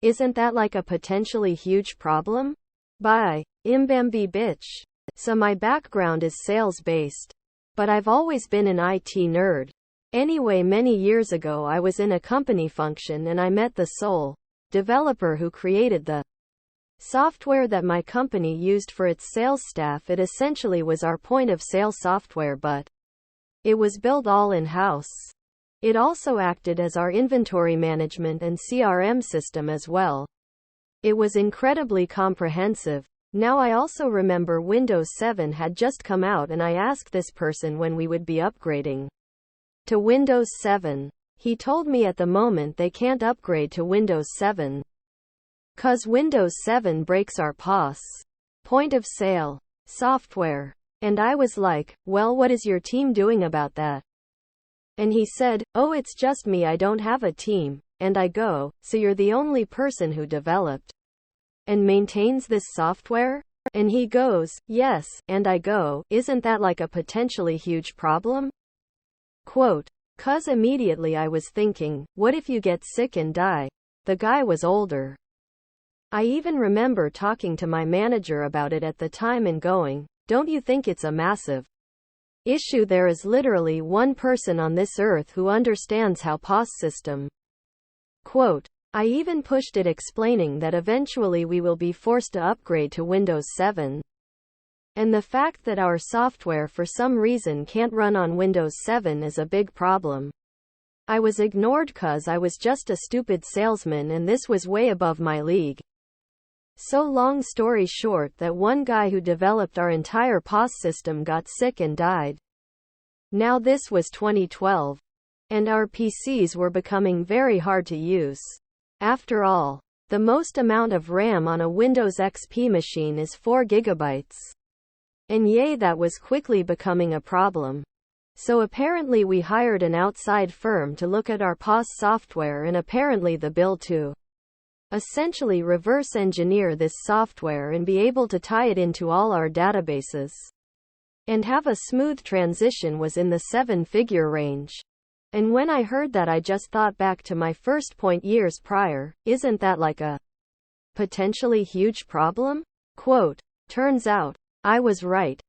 Isn't that like a potentially huge problem? By ImbambiBitch. So my background is sales-based. But I've always been an IT nerd. Anyway, many years ago I was in a company function and I met the sole developer who created the software that my company used for its sales staff. It essentially was our point of sale software, but it was built all in-house. It also acted as our inventory management and CRM system as well. It was incredibly comprehensive. Now I also remember Windows 7 had just come out and I asked this person when we would be upgrading to Windows 7. He told me at the moment they can't upgrade to Windows 7. 'Cause Windows 7 breaks our POS, point of sale, software. And I was like, well, what is your team doing about that? And he said, oh, it's just me, I don't have a team. And I go, so you're the only person who developed and maintains this software? And he goes, yes. And I go, isn't that like a potentially huge problem? Quote, 'Cause immediately I was thinking, what if you get sick and die? The guy was older. I even remember talking to my manager about it at the time and going, don't you think it's a massive issue? There is literally one person on this earth who understands how POS system. Quote, I even pushed it, explaining that eventually we will be forced to upgrade to Windows 7. And the fact that our software for some reason can't run on Windows 7 is a big problem. I was ignored 'cause I was just a stupid salesman and this was way above my league. So long story short, that one guy who developed our entire POS system got sick and died. Now this was 2012. And our PCs were becoming very hard to use. After all, the most amount of RAM on a Windows XP machine is 4 gigabytes. And yay, that was quickly becoming a problem. So apparently we hired an outside firm to look at our POS software, and apparently the bill to essentially reverse engineer this software and be able to tie it into all our databases and have a smooth transition was in the 7-figure range. And when I heard that, I just thought back to my first point years prior. Isn't that like a potentially huge problem? Quote, turns out I was right.